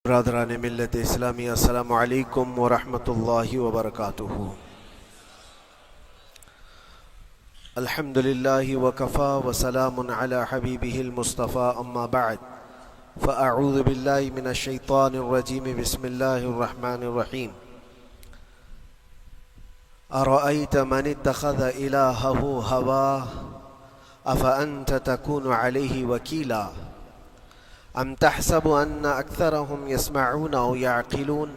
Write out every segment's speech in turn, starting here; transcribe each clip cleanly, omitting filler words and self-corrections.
برادران ملت اسلامی، السلام علیکم ورحمۃ اللہ وبرکاتہ۔ الحمد للہ وکفا وسلام علی حبیبہ المصطفیٰ، اما بعد فاعوذ باللہ من الشیطان الرجیم، بسم اللہ الرحمن الرحیم۔ ارأیت من اتخذ الہہ ہواہ افانت تکون علیہ وکیلا ام تحسب ان اکثرهم يسمعون او يعقلون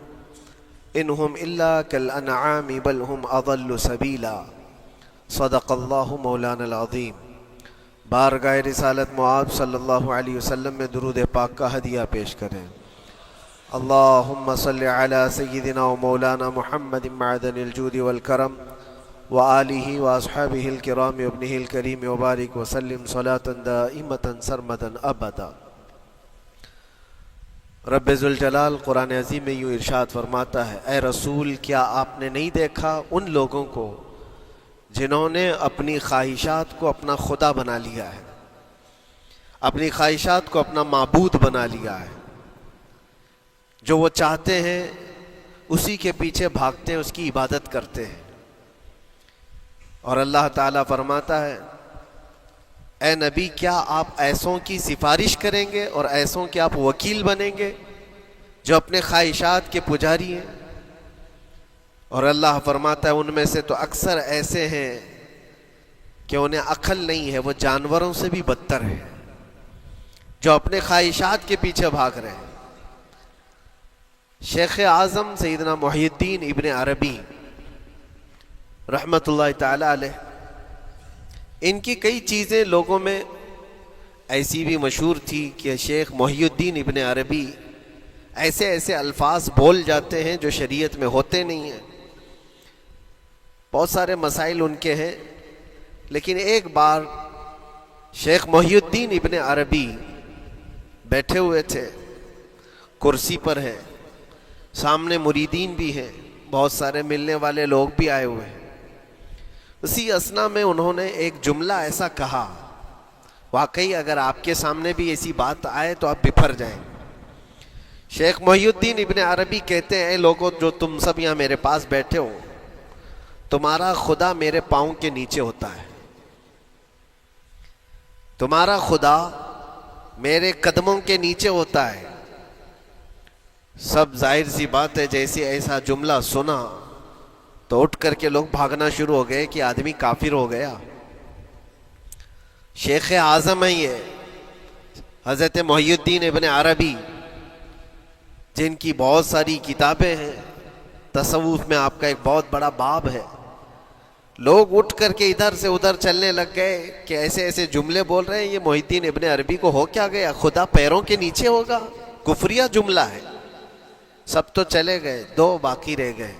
انهم الا كالانعام بل هم اضل سبیلا۔ صدق اللہ مولانا العظیم۔ بارگاہ رسالت معاب صلی اللہ علیہ وسلم میں درود پاک کا ہدیہ پیش کریں۔ اللہم صلی علی سیدنا و مولانا محمد معدن الجود والکرم وآلہ واصحابہ الکرام وابنہ الکریم وبارک وسلم صلاة دائمة سرمدا ابدا۔ رب ذوالجلال قرآن عظیم میں یوں ارشاد فرماتا ہے، اے رسول کیا آپ نے نہیں دیکھا ان لوگوں کو جنہوں نے اپنی خواہشات کو اپنا خدا بنا لیا ہے، اپنی خواہشات کو اپنا معبود بنا لیا ہے، جو وہ چاہتے ہیں اسی کے پیچھے بھاگتے ہیں، اس کی عبادت کرتے ہیں۔ اور اللہ تعالیٰ فرماتا ہے، اے نبی کیا آپ ایسوں کی سفارش کریں گے اور ایسوں کے آپ وکیل بنیں گے جو اپنے خواہشات کے پجاری ہیں؟ اور اللہ فرماتا ہے ان میں سے تو اکثر ایسے ہیں کہ انہیں عقل نہیں ہے، وہ جانوروں سے بھی بدتر ہیں، جو اپنے خواہشات کے پیچھے بھاگ رہے ہیں۔ شیخ اعظم سیدنا محی الدین ابن عربی رحمۃ اللہ تعالی علیہ، ان کی کئی چیزیں لوگوں میں ایسی بھی مشہور تھی کہ شیخ محی الدین ابن عربی ایسے ایسے الفاظ بول جاتے ہیں جو شریعت میں ہوتے نہیں ہیں۔ بہت سارے مسائل ان کے ہیں، لیکن ایک بار شیخ محی الدین ابن عربی بیٹھے ہوئے تھے، کرسی پر ہیں، سامنے مریدین بھی ہیں، بہت سارے ملنے والے لوگ بھی آئے ہوئے ہیں۔ اسی اثنا میں انہوں نے ایک جملہ ایسا کہا، واقعی اگر آپ کے سامنے بھی ایسی بات آئے تو آپ بپھر جائیں۔ شیخ محی الدین ابن عربی کہتے ہیں، اے لوگوں جو تم سب یہاں میرے پاس بیٹھے ہو، تمہارا خدا میرے پاؤں کے نیچے ہوتا ہے، تمہارا خدا میرے قدموں کے نیچے ہوتا ہے۔ سب ظاہر سی بات ہے جیسے ایسا جملہ سنا تو اٹھ کر کے لوگ بھاگنا شروع ہو گئے کہ آدمی کافر ہو گیا۔ شیخ اعظم ہیں یہ حضرت محی الدین ابن عربی، جن کی بہت ساری کتابیں ہیں، تصوف میں آپ کا ایک بہت بڑا باب ہے۔ لوگ اٹھ کر کے ادھر سے ادھر چلنے لگ گئے کہ ایسے ایسے جملے بول رہے ہیں، یہ محی الدین ابن عربی کو ہو کیا گیا؟ خدا پیروں کے نیچے ہوگا؟ کفریہ جملہ ہے۔ سب تو چلے گئے، دو باقی رہ گئے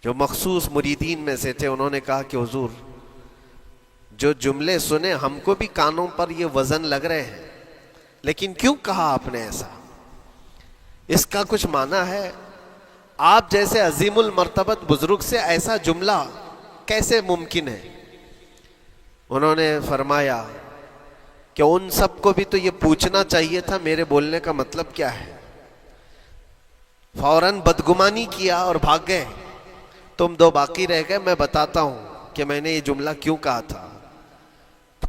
جو مخصوص مریدین میں سے تھے۔ انہوں نے کہا کہ حضور جو جملے سنے ہم کو بھی کانوں پر یہ وزن لگ رہے ہیں، لیکن کیوں کہا آپ نے ایسا؟ اس کا کچھ معنی ہے؟ آپ جیسے عظیم المرتبت بزرگ سے ایسا جملہ کیسے ممکن ہے؟ انہوں نے فرمایا کہ ان سب کو بھی تو یہ پوچھنا چاہیے تھا میرے بولنے کا مطلب کیا ہے۔ فوراً بدگمانی کیا اور بھاگ گئے۔ تم دو باقی رہ گئے، میں بتاتا ہوں کہ میں نے یہ جملہ کیوں کہا تھا۔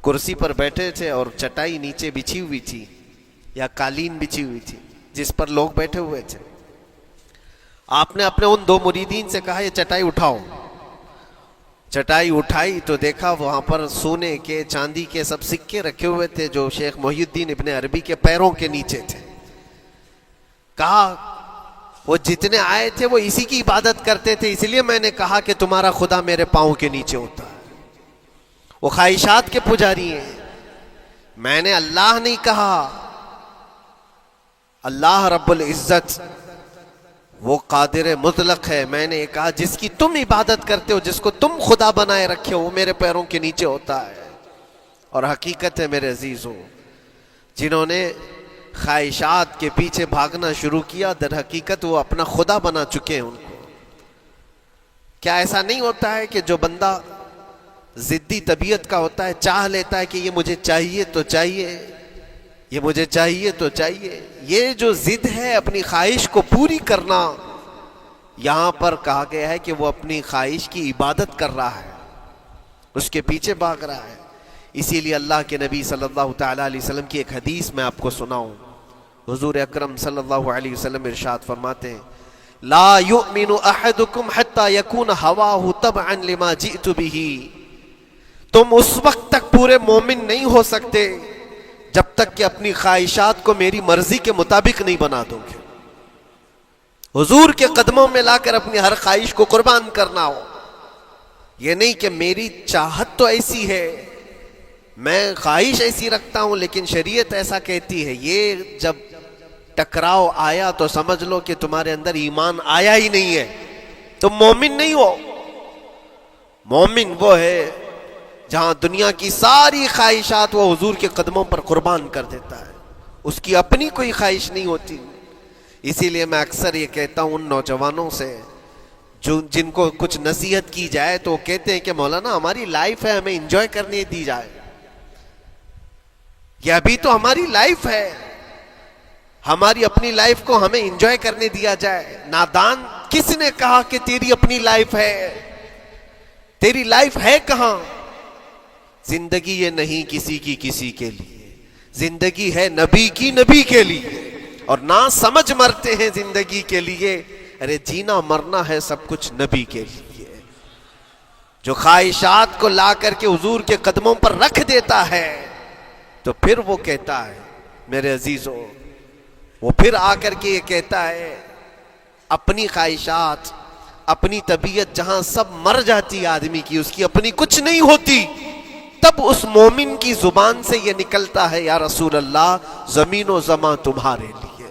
کرسی پر بیٹھے تھے اور چٹائی نیچے بچھی ہوئی تھی یا قالین بچھی ہوئی تھی جس پر لوگ بیٹھے ہوئے تھے۔ آپ نے اپنے ان دو مریدین سے کہا یہ چٹائی اٹھاؤ۔ چٹائی اٹھائی تو دیکھا وہاں پر سونے کے چاندی کے سب سکے رکھے ہوئے تھے جو شیخ محی الدین ابن عربی کے پیروں کے نیچے تھے۔ کہا وہ جتنے آئے تھے وہ اسی کی عبادت کرتے تھے، اس لیے میں نے کہا کہ تمہارا خدا میرے پاؤں کے نیچے ہوتا ہے۔ وہ خواہشات کے پجاری ہیں، میں نے اللہ نہیں کہا۔ اللہ رب العزت وہ قادر مطلق ہے، میں نے کہا جس کی تم عبادت کرتے ہو، جس کو تم خدا بنائے رکھے ہو، وہ میرے پیروں کے نیچے ہوتا ہے۔ اور حقیقت ہے میرے عزیزوں، جنہوں نے خواہشات کے پیچھے بھاگنا شروع کیا، در حقیقت وہ اپنا خدا بنا چکے ہیں ان کو۔ کیا ایسا نہیں ہوتا ہے کہ جو بندہ ضدی طبیعت کا ہوتا ہے، چاہ لیتا ہے کہ یہ مجھے چاہیے تو چاہیے، یہ مجھے چاہیے تو چاہیے. یہ جو ضد ہے اپنی خواہش کو پوری کرنا، یہاں پر کہا گیا ہے کہ وہ اپنی خواہش کی عبادت کر رہا ہے، اس کے پیچھے بھاگ رہا ہے. اسی لیے اللہ کے نبی صلی اللہ تعالیٰ علیہ وسلم کی ایک حدیث میں آپ کو سناؤں. حضور اکرم صلی اللہ علیہ وسلم ارشاد فرماتے ہیں لا یؤمن احدکم حتی یکون ہواہ تبعا لما جئت بہ. تم اس وقت تک پورے مومن نہیں ہو سکتے جب تک کہ اپنی خواہشات کو میری مرضی کے مطابق نہیں بنا دو گے. حضور کے قدموں میں لا کر اپنی ہر خواہش کو قربان کرنا ہو. یہ نہیں کہ میری چاہت تو ایسی ہے، میں خواہش ایسی رکھتا ہوں لیکن شریعت ایسا کہتی ہے. یہ جب ٹکراؤ آیا تو سمجھ لو کہ تمہارے اندر ایمان آیا ہی نہیں ہے، تم مومن نہیں ہو. مومن وہ ہے جہاں دنیا کی ساری خواہشات وہ حضور کے قدموں پر قربان کر دیتا ہے، اس کی اپنی کوئی خواہش نہیں ہوتی. اسی لیے میں اکثر یہ کہتا ہوں ان نوجوانوں سے جن کو کچھ نصیحت کی جائے تو وہ کہتے ہیں کہ مولانا ہماری لائف ہے، ہمیں انجوائے کرنے دی جائے. یہ ابھی تو ہماری لائف ہے، ہماری اپنی لائف کو ہمیں انجوائے کرنے دیا جائے. نادان، کس نے کہا کہ تیری اپنی لائف ہے؟ تیری لائف ہے کہاں؟ زندگی یہ نہیں کسی کی کسی کے لیے، زندگی ہے نبی کی نبی کے لیے. اور نہ سمجھ مرتے ہیں زندگی کے لیے، ارے جینا مرنا ہے سب کچھ نبی کے لیے. جو خواہشات کو لا کر کے حضور کے قدموں پر رکھ دیتا ہے تو پھر وہ کہتا ہے میرے عزیزوں، وہ پھر آ کر کے یہ کہتا ہے اپنی خواہشات، اپنی طبیعت جہاں سب مر جاتی آدمی کی، اس کی اپنی کچھ نہیں ہوتی، تب اس مومن کی زبان سے یہ نکلتا ہے یا رسول اللہ زمین و زمان تمہارے لیے،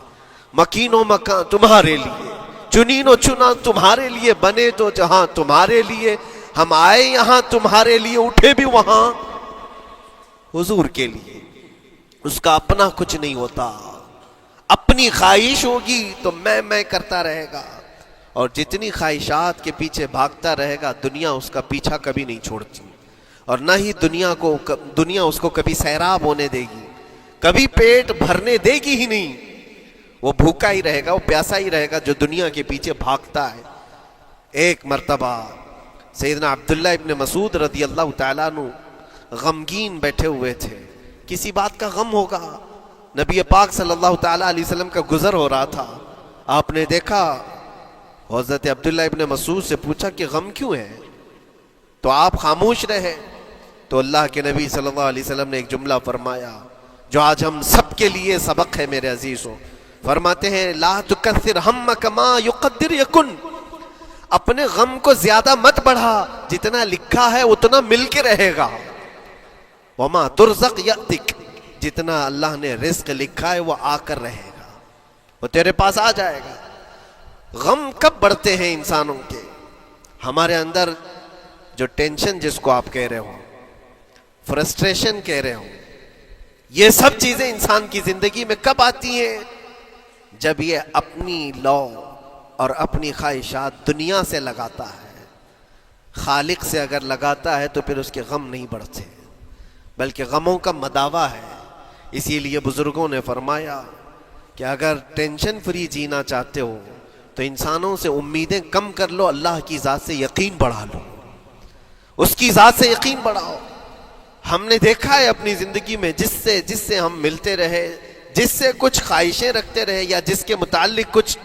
مکین و مکان تمہارے لیے، چنین و چنا تمہارے لیے، بنے تو جہاں تمہارے لیے، ہم آئے یہاں تمہارے لیے، اٹھے بھی وہاں حضور کے لیے. اس کا اپنا کچھ نہیں ہوتا. اپنی خواہش ہوگی تو میں کرتا رہے گا، اور جتنی خواہشات کے پیچھے بھاگتا رہے گا دنیا اس کا پیچھا کبھی نہیں چھوڑتی، اور نہ ہی دنیا اس کو کبھی سیراب ہونے دے گی، کبھی پیٹ بھرنے دے گی ہی نہیں. وہ بھوکا ہی رہے گا، وہ پیاسا ہی رہے گا جو دنیا کے پیچھے بھاگتا ہے. ایک مرتبہ سیدنا عبداللہ ابن مسعود رضی اللہ تعالیٰ عنہ غمگین بیٹھے ہوئے تھے، کسی بات کا غم ہوگا. نبی پاک صلی اللہ تعالیٰ علیہ وسلم کا گزر ہو رہا تھا، آپ نے دیکھا، حضرت عبداللہ ابن مسعود سے پوچھا کہ غم کیوں ہے؟ تو آپ خاموش رہے. تو اللہ کے نبی صلی اللہ علیہ وسلم نے ایک جملہ فرمایا جو آج ہم سب کے لیے سبق ہے میرے عزیزوں. فرماتے ہیں لا تکثر ہمک ما یقدر یکن. اپنے غم کو زیادہ مت بڑھا، جتنا لکھا ہے اتنا مل کے رہے گا. وما ترزق یأتک. جتنا اللہ نے رزق لکھا ہے وہ آ کر رہے گا، وہ تیرے پاس آ جائے گا. غم کب بڑھتے ہیں انسانوں کے؟ ہمارے اندر جو ٹینشن جس کو آپ کہہ رہے ہو، فرسٹریشن کہہ رہے ہو، یہ سب چیزیں انسان کی زندگی میں کب آتی ہیں؟ جب یہ اپنی لو اور اپنی خواہشات دنیا سے لگاتا ہے. خالق سے اگر لگاتا ہے تو پھر اس کے غم نہیں بڑھتے، بلکہ غموں کا مداوا ہے. اسی لیے بزرگوں نے فرمایا کہ اگر ٹینشن فری جینا چاہتے ہو تو انسانوں سے امیدیں کم کر لو، اللہ کی ذات سے یقین بڑھا لو، اس کی ذات سے یقین بڑھاؤ. ہم نے دیکھا ہے اپنی زندگی میں جس سے ہم ملتے رہے، جس سے کچھ خواہشیں رکھتے رہے یا جس کے متعلق کچھ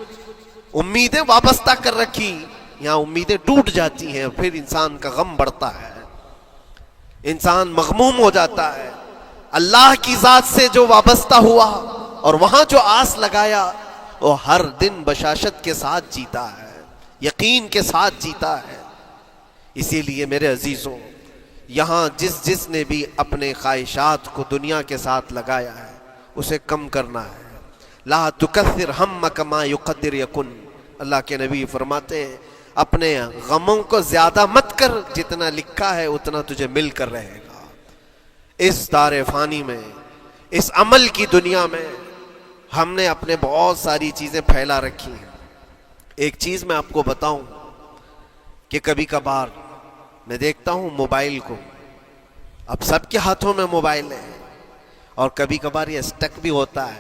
امیدیں وابستہ کر رکھی، یہاں امیدیں ٹوٹ جاتی ہیں، پھر انسان کا غم بڑھتا ہے، انسان مغموم ہو جاتا ہے. اللہ کی ذات سے جو وابستہ ہوا اور وہاں جو آس لگایا وہ ہر دن بشاشت کے ساتھ جیتا ہے، یقین کے ساتھ جیتا ہے. اسی لیے میرے عزیزوں، یہاں جس نے بھی اپنے خواہشات کو دنیا کے ساتھ لگایا ہے اسے کم کرنا ہے. لا تکثر ہمک ما یقدر یکن. اللہ کے نبی فرماتے ہیں اپنے غموں کو زیادہ مت کر، جتنا لکھا ہے اتنا تجھے مل کر رہے گا. اس دار فانی میں، اس عمل کی دنیا میں ہم نے اپنے بہت ساری چیزیں پھیلا رکھی ہیں. ایک چیز میں آپ کو بتاؤں کہ کبھی کبھار میں دیکھتا ہوں موبائل کو، اب سب کے ہاتھوں میں موبائل ہے، اور کبھی کبھار یہ اسٹک بھی ہوتا ہے.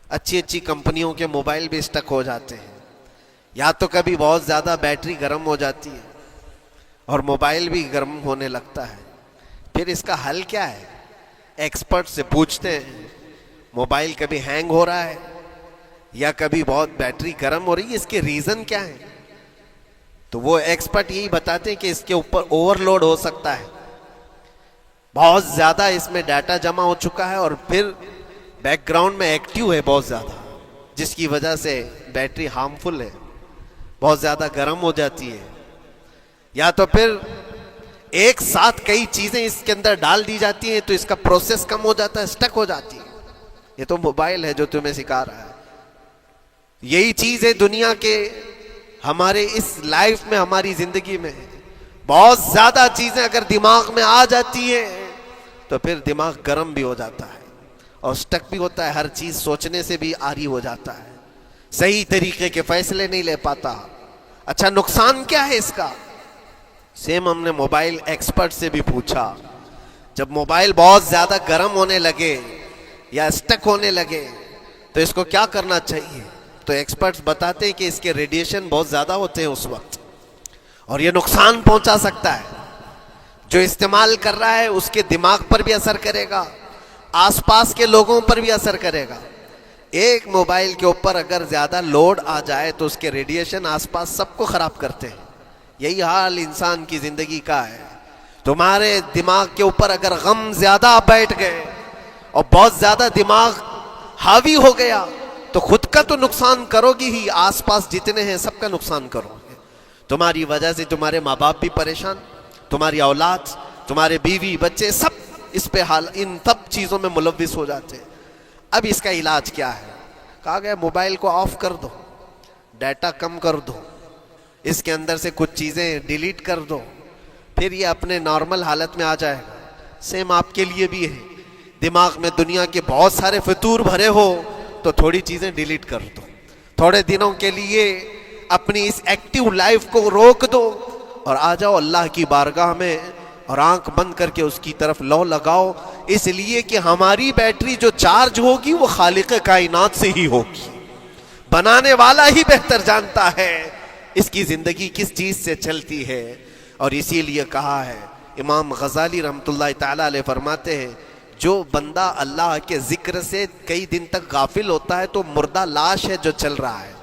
اچھی اچھی کمپنیوں کے موبائل بھی اسٹک ہو جاتے ہیں. یا تو کبھی بہت زیادہ بیٹری گرم ہو جاتی ہے اور موبائل بھی گرم ہونے لگتا ہے. پھر اس کا حل کیا ہے؟ ایکسپرٹ سے پوچھتے ہیں موبائل کبھی ہینگ ہو رہا ہے یا کبھی بہت بیٹری گرم ہو رہی ہے, اس کے ریزن کیا ہے؟ تو وہ ایکسپرٹ یہی بتاتے ہیں کہ اس کے اوپر اوور لوڈ ہو سکتا ہے, بہت زیادہ اس میں ڈیٹا جمع ہو چکا ہے اور پھر بیک گراؤنڈ میں ایکٹیو ہے بہت زیادہ, جس کی وجہ سے بیٹری ہارمفل ہے, بہت زیادہ گرم ہو جاتی ہے. یا تو پھر ایک ساتھ کئی چیزیں اس کے اندر ڈال دی جاتی ہیں تو اس کا پروسیس کم ہو جاتا ہے, اسٹک ہو جاتی ہے. یہ تو موبائل ہے جو تمہیں سکھا رہا ہے. یہی چیز ہے دنیا کے ہمارے اس لائف میں, ہماری زندگی میں بہت زیادہ چیزیں اگر دماغ میں آ جاتی ہیں تو پھر دماغ گرم بھی ہو جاتا ہے اور اسٹک بھی ہوتا ہے, ہر چیز سوچنے سے بھی عاری ہو جاتا ہے, صحیح طریقے کے فیصلے نہیں لے پاتا. اچھا نقصان کیا ہے اس کا؟ سیم ہم نے موبائل ایکسپرٹ سے بھی پوچھا, جب موبائل بہت زیادہ گرم ہونے لگے یا اسٹک ہونے لگے تو اس کو کیا کرنا چاہیے؟ تو ایکسپرٹس بتاتے ہیں کہ اس کے ریڈیشن بہت زیادہ ہوتے ہیں اس وقت اور یہ نقصان پہنچا سکتا ہے. جو استعمال کر رہا ہے اس کے دماغ پر بھی اثر کرے گا, آس پاس کے لوگوں پر بھی اثر کرے گا. ایک موبائل کے اوپر اگر زیادہ لوڈ آ جائے تو اس کے ریڈیشن آس پاس سب کو خراب کرتے ہیں. یہی حال انسان کی زندگی کا ہے. تمہارے دماغ کے اوپر اگر غم زیادہ بیٹھ گئے اور بہت زیادہ دماغ حاوی ہو گیا تو خود کا تو نقصان کرو گی ہی, آس پاس جتنے ہیں سب کا نقصان کرو گے. تمہاری وجہ سے تمہارے ماں باپ بھی پریشان, تمہاری اولاد, تمہارے بیوی بچے سب اس پہ ان سب چیزوں میں ملوث ہو جاتے ہیں. اب اس کا علاج کیا ہے؟ کہا گیا موبائل کو آف کر دو, ڈیٹا کم کر دو, اس کے اندر سے کچھ چیزیں ڈیلیٹ کر دو, پھر یہ اپنے نارمل حالت میں آ جائے گا. سیم آپ کے لیے بھی ہے, دماغ میں دنیا کے بہت سارے فطور بھرے ہو تو تھوڑی چیزیں ڈیلیٹ کر دو, تھوڑے دنوں کے لیے اپنی اس ایکٹیو لائف کو روک دو اور آ جاؤ اللہ کی بارگاہ میں اور آنکھ بند کر کے اس کی طرف لو لگاؤ. اس لیے کہ ہماری بیٹری جو چارج ہوگی وہ خالق کائنات سے ہی ہوگی, بنانے والا ہی بہتر جانتا ہے اس کی زندگی کس چیز سے چلتی ہے. اور اسی لیے کہا ہے, امام غزالی رحمۃ اللہ تعالی علیہ فرماتے ہیں جو بندہ اللہ کے ذکر سے کئی دن تک غافل ہوتا ہے تو مردہ لاش ہے جو چل رہا ہے,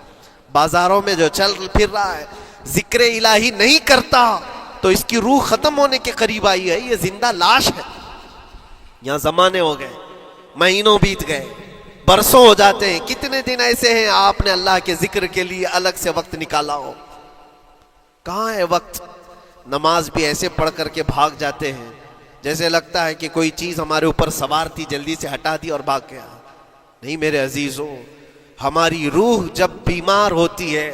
بازاروں میں جو چل پھر رہا ہے, ذکر الہی نہیں کرتا تو اس کی روح ختم ہونے کے قریب آئی ہے, یہ زندہ لاش ہے. یہاں زمانے ہو گئے, مہینوں بیت گئے, برسوں ہو جاتے ہیں, کتنے دن ایسے ہیں آپ نے اللہ کے ذکر کے لیے الگ سے وقت نکالا ہو؟ کہاں ہے وقت؟ نماز بھی ایسے پڑھ کر کے بھاگ جاتے ہیں جیسے لگتا ہے کہ کوئی چیز ہمارے اوپر سوار تھی, جلدی سے ہٹا دی اور بھاگ گیا. نہیں میرے عزیزوں, ہماری روح جب بیمار ہوتی ہے,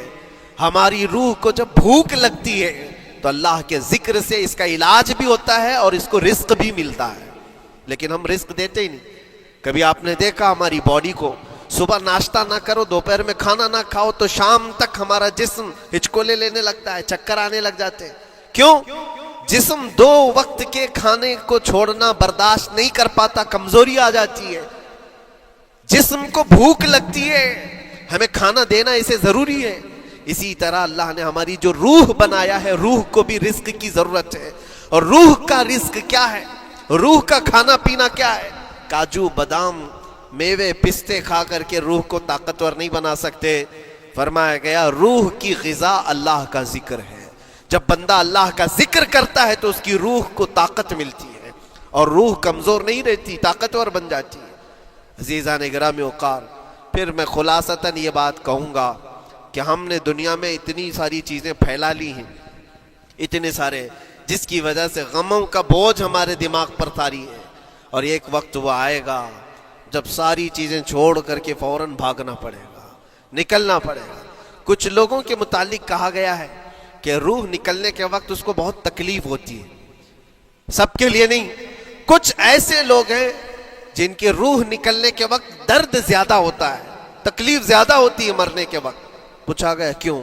ہماری روح کو جب بھوک لگتی ہے تو اللہ کے ذکر سے اس کا علاج بھی ہوتا ہے اور اس کو رزق بھی ملتا ہے. لیکن ہم رزق دیتے ہی نہیں. کبھی آپ نے دیکھا ہماری باڈی کو, صبح ناشتہ نہ کرو, دوپہر میں کھانا نہ کھاؤ تو شام تک ہمارا جسم ہچکولے لینے لگتا ہے, چکر آنے لگ جاتے ہیں. کیوں؟ جسم 2 وقت کے کھانے کو چھوڑنا برداشت نہیں کر پاتا, کمزوری آ جاتی ہے. جسم کو بھوک لگتی ہے, ہمیں کھانا دینا اسے ضروری ہے. اسی طرح اللہ نے ہماری جو روح بنایا ہے, روح کو بھی رزق کی ضرورت ہے. اور روح کا رزق کیا ہے؟ روح کا کھانا پینا کیا ہے؟ کاجو بادام میوے پستے کھا کر کے روح کو طاقتور نہیں بنا سکتے. فرمایا گیا روح کی غذا اللہ کا ذکر ہے. جب بندہ اللہ کا ذکر کرتا ہے تو اس کی روح کو طاقت ملتی ہے اور روح کمزور نہیں رہتی, طاقتور بن جاتی ہے. عزیزان گرامی وقار, پھر میں خلاصتاً یہ بات کہوں گا کہ ہم نے دنیا میں اتنی ساری چیزیں پھیلا لی ہیں, اتنے سارے, جس کی وجہ سے غموں کا بوجھ ہمارے دماغ پر طاری ہے. اور ایک وقت وہ آئے گا جب ساری چیزیں چھوڑ کر کے فوراً بھاگنا پڑے گا, نکلنا پڑے گا. کچھ لوگوں کے متعلق کہا گیا ہے کہ روح نکلنے کے وقت اس کو بہت تکلیف ہوتی ہے, سب کے لیے نہیں. کچھ ایسے لوگ ہیں جن کے روح نکلنے کے وقت درد زیادہ ہوتا ہے, تکلیف زیادہ ہوتی ہے مرنے کے وقت. پوچھا گیا کیوں؟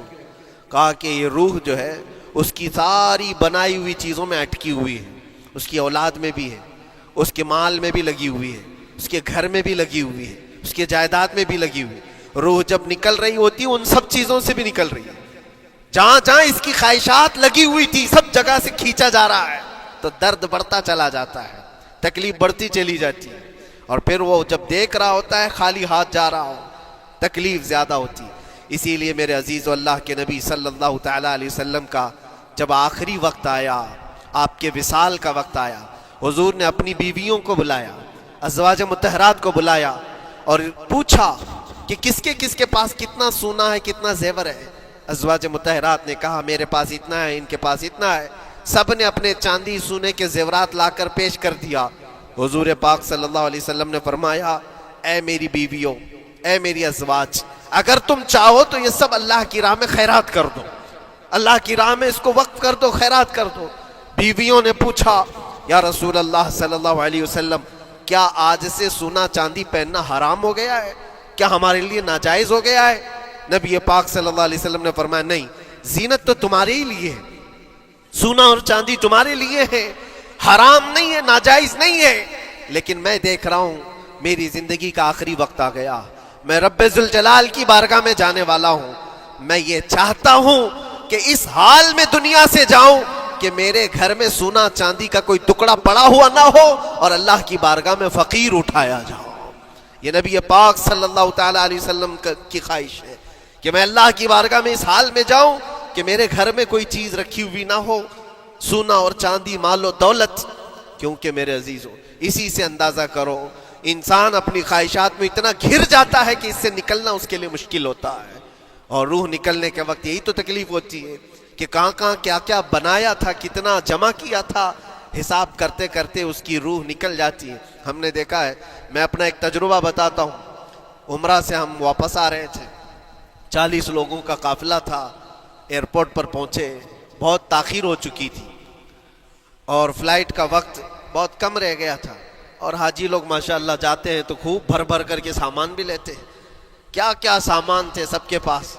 کہا کہ یہ روح جو ہے اس کی ساری بنائی ہوئی چیزوں میں اٹکی ہوئی ہے, اس کی اولاد میں بھی ہے, اس کے مال میں بھی لگی ہوئی ہے, اس کے گھر میں بھی لگی ہوئی ہے، اس کے جائیداد میں بھی لگی ہوئی ہے۔ روح جب نکل رہی ہوتی ہے ان سب چیزوں سے بھی نکل رہی ہے، جہاں جہاں اس کی خواہشات لگی ہوئی تھی سب جگہ سے کھینچا جا رہا ہے، تو درد بڑھتا چلا جاتا ہے، تکلیف بڑھتی چلی جاتی ہے، اور پھر وہ جب دیکھ رہا ہوتا ہے خالی ہاتھ جا رہا ہو، تکلیف زیادہ ہوتی ہے۔ اسی لیے میرے عزیز و اللہ کے نبی صلی اللہ تعالیٰ علیہ وسلم کا جب آخری وقت آیا، آپ کے وصال کا وقت آیا، حضور نے اپنی بیویوں کو بلایا، ازواج مطہرات کو بلایا اور پوچھا کہ کس کے پاس کتنا سونا ہے، کتنا زیور ہے۔ ازواج مطہرات نے کہا میرے پاس اتنا ہے، ان کے پاس اتنا ہے، سب نے اپنے چاندی سونے کے زیورات لا کر پیش کر دیا۔ حضور پاک صلی اللہ علیہ وسلم نے فرمایا اے میری بیویوں، اے میری ازواج، اگر تم چاہو تو یہ سب اللہ کی راہ میں خیرات کر دو، اللہ کی راہ میں اس کو وقف کر دو، خیرات کر دو۔ بیویوں نے پوچھا یا رسول اللہ صلی اللہ علیہ وسلم، کیا آج سے سونا چاندی پہننا حرام ہو گیا ہے؟ کیا ہمارے لیے ناجائز ہو گیا ہے؟ نبی پاک صلی اللہ علیہ وسلم نے فرمایا نہیں، زینت تو تمہارے ہی لیے ہے، سونا اور چاندی تمہارے لیے ہے، حرام نہیں ہے، ناجائز نہیں ہے، لیکن میں دیکھ رہا ہوں میری زندگی کا آخری وقت آ گیا، میں رب ذوالجلال کی بارگاہ میں جانے والا ہوں، میں یہ چاہتا ہوں کہ اس حال میں دنیا سے جاؤں کہ میرے گھر میں سونا چاندی کا کوئی ٹکڑا پڑا ہوا نہ ہو اور اللہ کی بارگاہ میں فقیر اٹھایا جاؤ۔ یہ نبی پاک صلی اللہ تعالیٰ علیہ وسلم کی خواہش ہے کہ میں اللہ کی بارگاہ میں اس حال میں جاؤں کہ میرے گھر میں کوئی چیز رکھی ہوئی نہ ہو، سونا اور چاندی، مال و دولت۔ کیونکہ میرے عزیزوں اسی سے اندازہ کرو انسان اپنی خواہشات میں اتنا گھر جاتا ہے کہ اس سے نکلنا اس کے لیے مشکل ہوتا ہے، اور روح نکلنے کے وقت یہی تو تکلیف ہوتی ہے کہ کہاں کہاں کیا کیا بنایا تھا، کتنا جمع کیا تھا، حساب کرتے کرتے اس کی روح نکل جاتی ہے۔ ہم نے دیکھا ہے، میں اپنا ایک تجربہ بتاتا ہوں، عمرہ سے ہم واپس آ رہے تھے، 40 لوگوں کا قافلہ تھا، ایئرپورٹ پر پہنچے، بہت تاخیر ہو چکی تھی اور فلائٹ کا وقت بہت کم رہ گیا تھا، اور حاجی لوگ ماشاءاللہ جاتے ہیں تو خوب بھر بھر کر کے سامان بھی لیتے ہیں، کیا کیا سامان تھے سب کے پاس،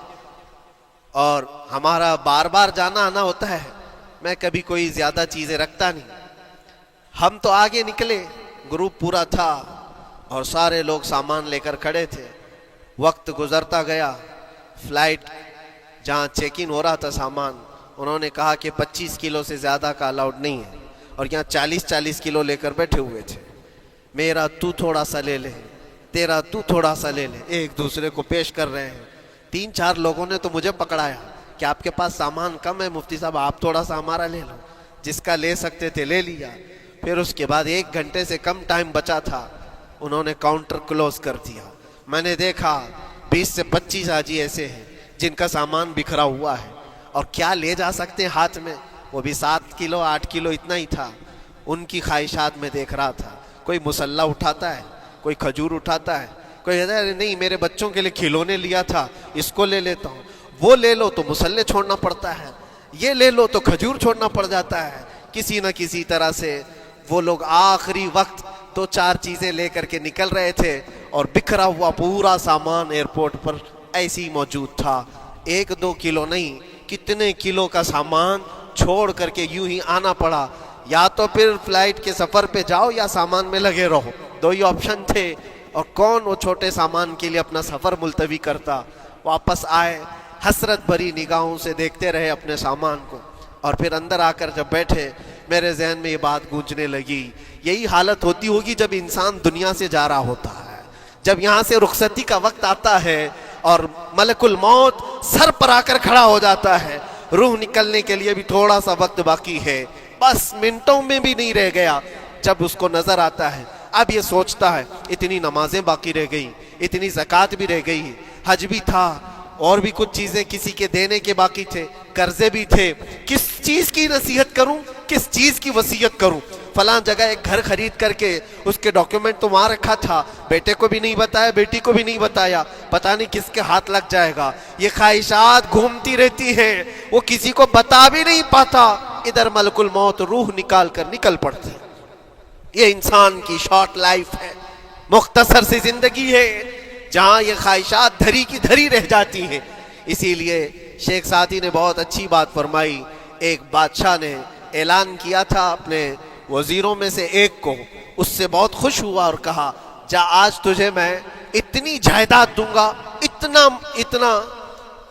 اور ہمارا بار بار جانا آنا ہوتا ہے، میں کبھی کوئی زیادہ چیزیں رکھتا نہیں۔ ہم تو آگے نکلے، گروپ پورا تھا اور سارے لوگ سامان لے کر کھڑے تھے، وقت گزرتا گیا، فلائٹ جہاں چیک ان ہو رہا تھا سامان، انہوں نے کہا کہ 25 کلو سے زیادہ کا الاؤڈ نہیں ہے، اور یہاں 40 کلو لے کر بیٹھے ہوئے تھے، میرا تو تھوڑا سا لے لے، تیرا تو تھوڑا سا لے لے، ایک دوسرے کو پیش کر رہے ہیں۔ 3-4 لوگوں نے تو مجھے پکڑایا کہ آپ کے پاس سامان کم ہے مفتی صاحب، آپ تھوڑا سا ہمارا لے لو، جس کا لے سکتے تھے لے لیا۔ پھر اس کے بعد 1 گھنٹے سے کم ٹائم بچا تھا، انہوں نے کاؤنٹر کلوز کر دیا۔ میں نے دیکھا 20 سے 25 حاجی ایسے ہیں جن کا سامان بکھرا ہوا ہے، اور کیا لے جا سکتے ہیں ہاتھ میں، وہ بھی 7 کلو 8 کلو اتنا ہی تھا۔ ان کی خواہشات میں دیکھ رہا تھا، کوئی مسلح اٹھاتا ہے، کوئی کھجور اٹھاتا ہے، کوئی کہتا ہے نہیں میرے بچوں کے لیے کھلونے لیا تھا اس کو لے لیتا ہوں، وہ لے لو تو مسلح چھوڑنا پڑتا ہے، یہ لے لو تو کھجور چھوڑنا پڑ جاتا ہے۔ کسی نہ کسی طرح سے وہ لوگ آخری وقت 2-4 چیزیں لے کر کے نکل رہے تھے، اور بکھرا ہوا پورا سامان ایئرپورٹ پر ایسی موجود تھا، 1-2 کلو نہیں، کتنے کلو کا سامان چھوڑ کر کے یوں ہی آنا پڑا۔ یا تو پھر فلائٹ کے سفر پہ جاؤ یا سامان میں لگے رہو، 2 ہی آپشن تھے، اور کون وہ چھوٹے سامان کے لیے اپنا سفر ملتوی کرتا۔ واپس آئے، حسرت بھری نگاہوں سے دیکھتے رہے اپنے سامان کو، اور پھر اندر آ کر جب بیٹھے میرے ذہن میں یہ بات گونجنے لگی، یہی حالت ہوتی ہوگی جب انسان دنیا سے جا رہا ہوتا ہے، جب یہاں سے رخصتی کا وقت آتا ہے اور ملک الموت سر پر آ کر کھڑا ہو جاتا ہے، روح نکلنے کے لیے بھی تھوڑا سا وقت باقی ہے، بس منٹوں میں بھی نہیں رہ گیا۔ جب اس کو نظر آتا ہے، اب یہ سوچتا ہے اتنی نمازیں باقی رہ گئی، اتنی زکوٰۃ بھی رہ گئی، حج بھی تھا، اور بھی کچھ چیزیں کسی کے دینے کے باقی تھے، قرضے بھی تھے، کس چیز کی نصیحت کروں، کس چیز کی وصیت کروں؟ فلاں جگہ ایک گھر خرید کر کے اس کے ڈاکیومنٹ تو وہاں رکھا تھا، بیٹے کو بھی نہیں بتایا، بیٹی کو بھی نہیں بتایا، پتہ نہیں کس کے ہاتھ لگ جائے گا۔ یہ خواہشات گھومتی رہتی ہیں، وہ کسی کو بتا بھی نہیں پاتا، ادھر ملک الموت روح نکال کر نکل پڑتی۔ یہ انسان کی شارٹ لائف ہے، مختصر سی زندگی ہے، جہاں یہ خواہشات دھری کی دھری رہ جاتی ہیں۔ اسی لیے شیخ سعدی نے بہت اچھی بات فرمائی، ایک بادشاہ نے اعلان کیا تھا اپنے وزیروں میں سے ایک کو، اس سے بہت خوش ہوا اور کہا جا آج تجھے میں اتنی جائیداد دوں گا،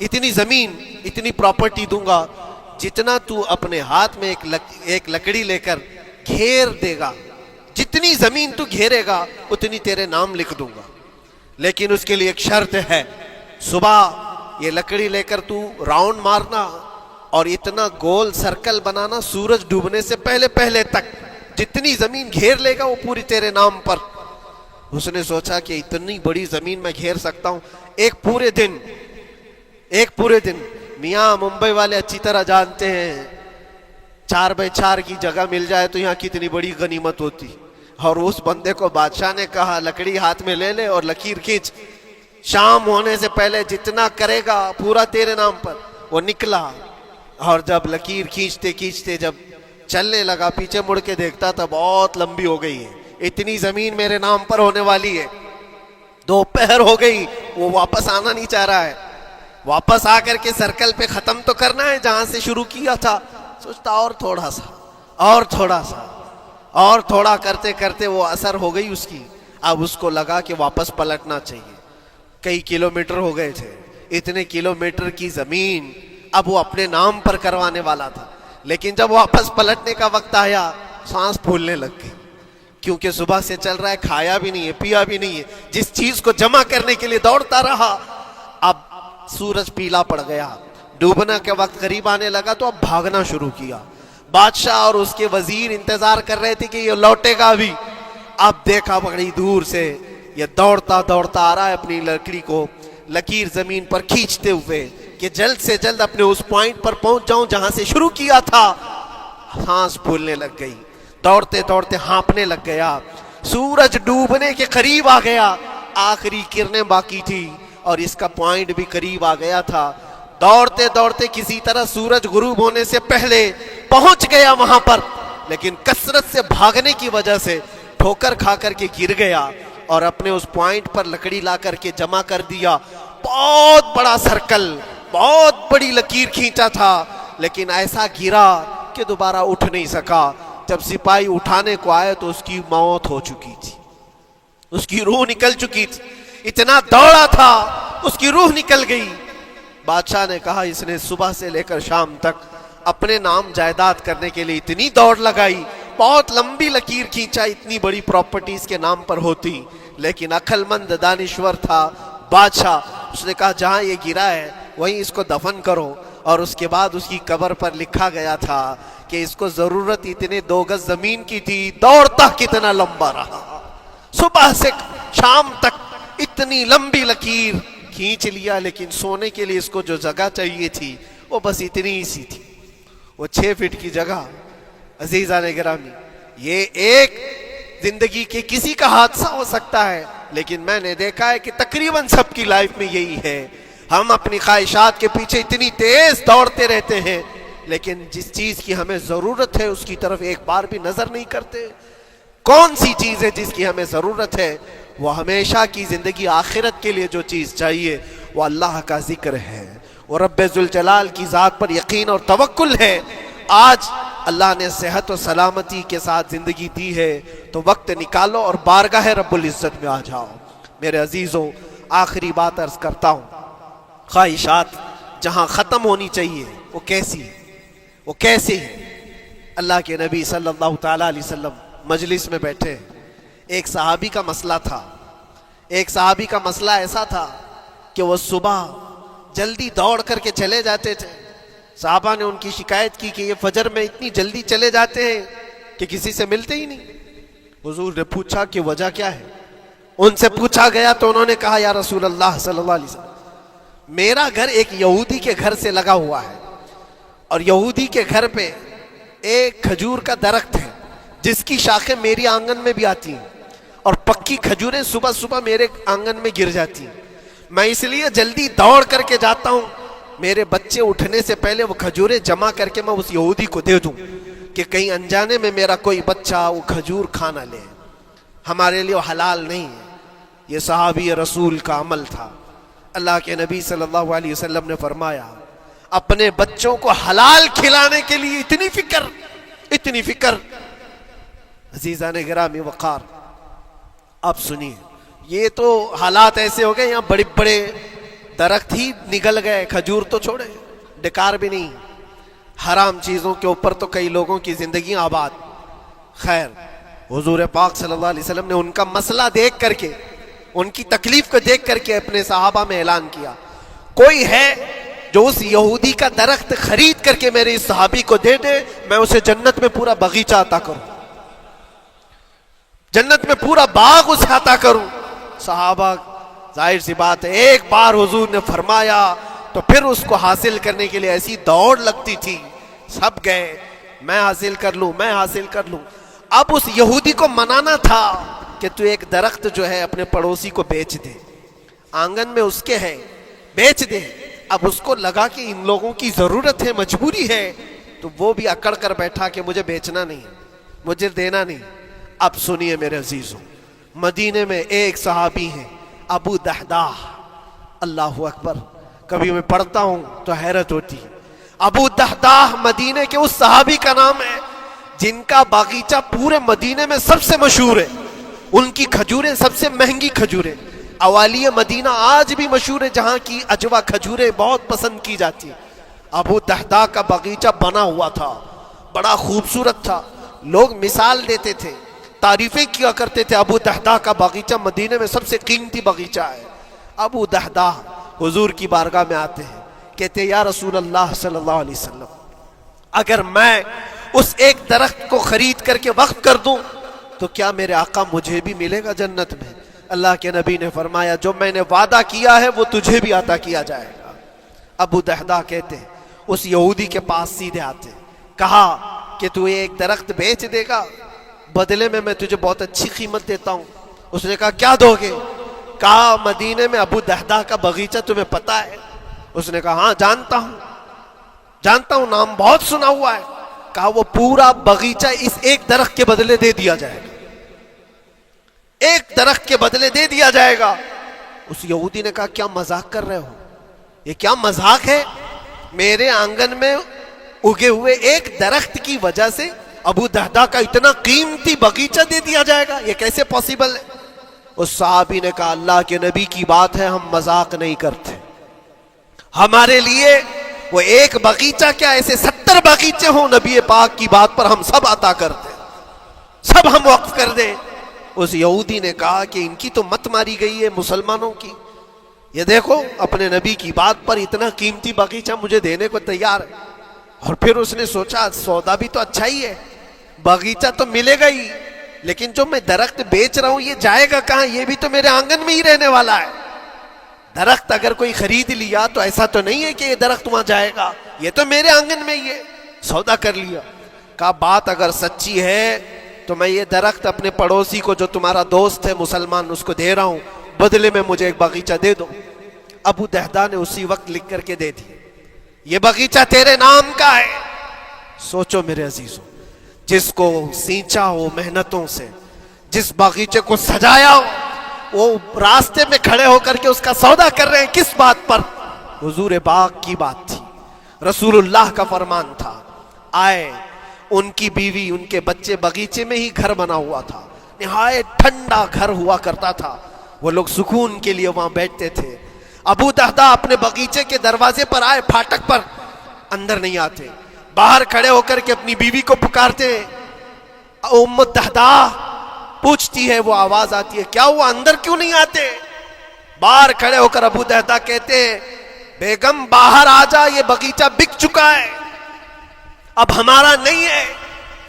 اتنی زمین، اتنی پراپرٹی دوں گا، جتنا تو اپنے ہاتھ میں ایک لکڑی لے کر گھیر دے گا، جتنی زمین تو گھیرے گا اتنی تیرے نام لکھ دوں گا، لیکن اس کے لیے ایک شرط ہے، صبح یہ لکڑی لے کر تو راؤنڈ مارنا اور اتنا گول سرکل بنانا سورج ڈوبنے سے پہلے تک، جتنی زمین گھیر لے گا وہ پوری تیرے نام پر۔ اس نے سوچا کہ اتنی بڑی زمین میں گھیر سکتا ہوں ایک پورے دن۔ میاں ممبئی والے اچھی طرح جانتے ہیں 4x4 کی جگہ مل جائے تو یہاں کتنی بڑی غنیمت ہوتی، اور اس بندے کو بادشاہ نے کہا لکڑی ہاتھ میں لے لے اور لکیر کھینچ، شام ہونے سے پہلے جتنا کرے گا پورا تیرے نام پر۔ وہ نکلا اور جب لکیر کھینچتے جب چلنے لگا، پیچھے مڑ کے دیکھتا تھا بہت لمبی ہو گئی ہے، اتنی زمین میرے نام پر ہونے والی ہے۔ دوپہر ہو گئی، وہ واپس آنا نہیں چاہ رہا ہے، واپس آ کر کے سرکل پہ ختم تو کرنا ہے جہاں سے شروع کیا تھا۔ سوچتا اور تھوڑا کرتے کرتے وہ اثر ہو گئی اس کی۔ اب اس کو لگا کہ واپس پلٹنا چاہیے، کئی کلومیٹر ہو گئے تھے، اتنے کلومیٹر کی زمین اب وہ اپنے نام پر کروانے والا تھا، لیکن جب واپس پلٹنے کا وقت آیا سانس پھولنے لگ گئی، کیونکہ صبح سے چل رہا ہے، کھایا بھی نہیں ہے، پیا بھی نہیں ہے، جس چیز کو جمع کرنے کے لیے دوڑتا رہا۔ اب سورج پیلا پڑ گیا، ڈوبنا کے وقت قریب آنے لگا تو اب بھاگنا شروع کیا۔ بادشاہ اور اس کے وزیر انتظار کر رہے تھے کہ یہ لوٹے گا بھی۔ اب دیکھا بڑی دور سے یہ دوڑتا آ رہا ہے، اپنی لکڑی کو لکیر زمین پر کھینچتے ہوئے کہ جلد سے جلد اپنے اس پوائنٹ پر پہنچ جاؤں جہاں سے شروع کیا تھا۔ سانس پھولنے لگ گئی، دوڑتے ہانپنے لگ گیا۔ سورج ڈوبنے کے قریب آ گیا، آخری کرنیں باقی تھی اور اس کا پوائنٹ بھی قریب آ گیا تھا۔ دوڑتے کسی طرح سورج غروب ہونے سے پہلے پہنچ گیا وہاں پر، لیکن کثرت سے بھاگنے کی وجہ سے ٹھوکر کھا کر کے گر گیا اور اپنے اس پوائنٹ پر لکڑی لا کر کے جمع کر دیا۔ بہت بڑا سرکل، بہت بڑی لکیر کھینچا تھا، لیکن ایسا گرا کہ دوبارہ اٹھ نہیں سکا۔ جب سپاہی اٹھانے کو آئے تو اس کی موت ہو چکی تھی، اس کی روح نکل چکی تھی، اتنا دوڑا تھا اس کی روح نکل گئی۔ بادشاہ نے کہا اس نے صبح سے لے کر شام تک اپنے نام جائیداد کرنے کے لیے اتنی دوڑ لگائی، بہت لمبی لکیر کھینچا، اتنی بڑی پراپرٹیز کے نام پر ہوتی، لیکن عقل مند دانشور تھا بادشاہ۔ اس نے کہا جہاں یہ گرا ہے وہیں اس کو دفن کرو، اور اس کے بعد اس کی قبر پر لکھا گیا تھا کہ اس کو ضرورت اتنے 2 گز زمین کی تھی، دوڑتا کتنا لمبا رہا، صبح سے شام تک اتنی لمبی لکیر کھینچ لیا، لیکن سونے کے لیے اس کو جو جگہ چاہیے تھی وہ بس اتنی ہی سی تھی، وہ 6 فٹ کی جگہ۔ عزیزان گرامی، یہ ایک زندگی کے کسی کا حادثہ ہو سکتا ہے، لیکن میں نے دیکھا ہے کہ تقریباً سب کی لائف میں یہی ہے۔ ہم اپنی خواہشات کے پیچھے اتنی تیز دوڑتے رہتے ہیں، لیکن جس چیز کی ہمیں ضرورت ہے اس کی طرف ایک بار بھی نظر نہیں کرتے۔ کون سی چیز ہے جس کی ہمیں ضرورت ہے؟ وہ ہمیشہ کی زندگی آخرت کے لیے جو چیز چاہیے وہ اللہ کا ذکر ہے، وہ رب ذوالجلال کی ذات پر یقین اور توکل ہے۔ آج اللہ نے صحت و سلامتی کے ساتھ زندگی دی ہے تو وقت نکالو اور بارگاہ رب العزت میں آ جاؤ۔ میرے عزیزوں، آخری بات عرض کرتا ہوں، خواہشات جہاں ختم ہونی چاہیے وہ کیسی ہے؟ اللہ کے نبی صلی اللہ تعالیٰ علیہ وسلم مجلس میں بیٹھے، ایک صحابی کا مسئلہ ایسا تھا کہ وہ صبح جلدی دوڑ کر کے چلے جاتے تھے۔ صحابہ نے ان کی شکایت کی کہ یہ فجر میں اتنی جلدی چلے جاتے ہیں کہ کسی سے ملتے ہی نہیں۔ حضور نے پوچھا کہ وجہ کیا ہے؟ ان سے پوچھا گیا تو انہوں نے کہا یا رسول اللہ صلی اللہ علیہ وسلم، میرا گھر ایک یہودی کے گھر سے لگا ہوا ہے، اور یہودی کے گھر پہ ایک کھجور کا درخت ہے جس کی شاخیں میری آنگن میں بھی آتی ہیں، اور پکی کھجوریں صبح صبح میرے آنگن میں گر جاتی ہیں۔ میں اس لیے جلدی دوڑ کر کے جاتا ہوں، میرے بچے اٹھنے سے پہلے وہ کھجوریں جمع کر کے میں اس یہودی کو دے دوں کہ کہیں انجانے میں میرا کوئی بچہ وہ کھجور کھا نہ لے، ہمارے لیے وہ حلال نہیں ہے۔ یہ صحابی رسول کا عمل تھا۔ اللہ کے نبی صلی اللہ علیہ وسلم نے فرمایا اپنے بچوں کو حلال کھلانے کے لیے اتنی فکر۔ عزیزان گرامی وقار، اب سنیے، یہ تو حالات ایسے ہو گئے یہاں بڑے بڑے درخت ہی نگل گئے, کھجور تو چھوڑے, ڈکار بھی نہیں. حرام چیزوں کے اوپر تو کئی لوگوں کی زندگی آباد. خیر, حضور پاک صلی اللہ علیہ وسلم نے ان کا مسئلہ دیکھ کر کے, ان کی تکلیف کو دیکھ کر کے اپنے صحابہ میں اعلان کیا, کوئی ہے جو اس یہودی کا درخت خرید کر کے میرے اس صحابی کو دے دے, میں اسے جنت میں پورا باغیچہ عطا کروں, جنت میں پورا باغ اسے عطا کروں. صحابہ ظاہر سی بات ہے, ایک بار حضور نے فرمایا تو پھر اس کو حاصل کرنے کے لیے ایسی دوڑ لگتی تھی, سب گئے میں حاصل کر لوں, میں حاصل کر لوں. اب اس یہودی کو منانا تھا کہ تو ایک درخت جو ہے اپنے پڑوسی کو بیچ دے, آنگن میں اس کے ہے, بیچ دے. اب اس کو لگا کہ ان لوگوں کی ضرورت ہے, مجبوری ہے, تو وہ بھی اکڑ کر بیٹھا کہ مجھے بیچنا نہیں, مجھے دینا نہیں. اب سنیے میرے عزیزوں, مدینے میں ایک صحابی ہیں ابو دحداح, اللہ اکبر, کبھی میں پڑھتا ہوں تو حیرت ہوتی ہے. ابو دحداح مدینے کے اس صحابی کا نام ہے جن کا باغیچہ پورے مدینے میں سب سے مشہور ہے, ان کی کھجوریں سب سے مہنگی کھجوریں. اوالی مدینہ آج بھی مشہور ہے, جہاں کی اجوا کھجوریں بہت پسند کی جاتی ہیں. ابو دحداح کا باغیچہ بنا ہوا تھا, بڑا خوبصورت تھا, لوگ مثال دیتے تھے, تعریفیں کیا کرتے تھے, ابو دحداح کا باغیچہ مدینے میں سب سے قیمتی باغیچہ ہے. ابو دحداح حضور کی بارگاہ میں آتے ہیں, کہتے ہیں یا رسول اللہ صلی اللہ علیہ وسلم, اگر میں اس ایک درخت کو خرید کر کے وقف کر دوں تو کیا میرے آقا مجھے بھی ملے گا جنت میں؟ اللہ کے نبی نے فرمایا جو میں نے وعدہ کیا ہے وہ تجھے بھی عطا کیا جائے گا. ابو دحداح کہتے ہیں اس یہودی کے پاس سیدھے آتے, کہا کہ تو ایک درخت بیچ دے گا, بدلے میں تجھے بہت اچھی قیمت دیتا ہوں. اس نے کہا کیا دو گے؟ کہا مدینے میں ابو دحداح کا باغیچہ تمہیں پتا ہے؟ اس نے کہا ہاں جانتا ہوں, نام بہت سنا ہوا ہے. کہا وہ پورا باغیچہ اس ایک درخت کے بدلے دے دیا جائے گا, ایک درخت کے بدلے دے دیا جائے گا. اس یہودی نے کہا کیا مذاق کر رہے ہو, یہ کیا مذاق ہے؟ میرے آنگن میں اگے ہوئے ایک درخت کی وجہ سے ابو دحداح کا اتنا قیمتی باغیچہ دے دیا جائے گا, یہ کیسے پاسبل ہے؟ اس صحابی نے کہا اللہ کے نبی کی بات ہے, ہم مذاق نہیں کرتے, ہمارے لیے وہ ایک باغیچہ کیا ایسے 70 باغیچے ہوں, نبی پاک کی بات پر ہم سب عطا کر دیں, سب ہم وقف کر دیں. اس یہودی نے کہا کہ ان کی تو مت ماری گئی ہے مسلمانوں کی, یہ دیکھو اپنے نبی کی بات پر اتنا قیمتی باغیچہ مجھے دینے کو تیار ہے. اور پھر اس نے سوچا سودا بھی تو اچھا ہی ہے, باغیچہ تو ملے گا ہی, لیکن جو میں درخت بیچ رہا ہوں یہ جائے گا کہاں؟ یہ بھی تو میرے آنگن میں ہی رہنے والا ہے. درخت اگر کوئی خرید لیا تو ایسا تو نہیں ہے کہ یہ درخت وہاں جائے گا, یہ تو میرے آنگن میں ہی ہے. سودا کر لیا. کہا بات اگر سچی ہے تو میں یہ درخت اپنے پڑوسی کو جو تمہارا دوست ہے مسلمان اس کو دے رہا ہوں, بدلے میں مجھے ایک باغیچہ دے دو. ابو دحداح نے اسی وقت لکھ کر کے دے دی, یہ باغیچہ تیرے نام کا ہے. سوچو میرے عزیزوں, جس کو سینچا ہو محنتوں سے, جس باغیچے کو سجایا ہو, وہ راستے میں کھڑے ہو کر کے اس کا سودا کر رہے ہیں. کس بات پر؟ حضور پاک کی بات تھی, رسول اللہ کا فرمان تھا. آئے, ان کی بیوی ان کے بچے, باغیچے میں ہی گھر بنا ہوا تھا, نہایت ٹھنڈا گھر ہوا کرتا تھا, وہ لوگ سکون کے لیے وہاں بیٹھتے تھے. ابو دحداح اپنے باغیچے کے دروازے پر آئے, پھاٹک پر, اندر نہیں آتے, باہر کھڑے ہو کر کے اپنی بیوی کو پکارتے. ام دحداح پوچھتی ہے, وہ آواز آتی ہے کیا ہوا اندر کیوں نہیں آتے؟ باہر کھڑے ہو کر ابو دحداح کہتے ہیں بیگم باہر آ جا, یہ باغیچہ بک چکا ہے, اب ہمارا نہیں ہے,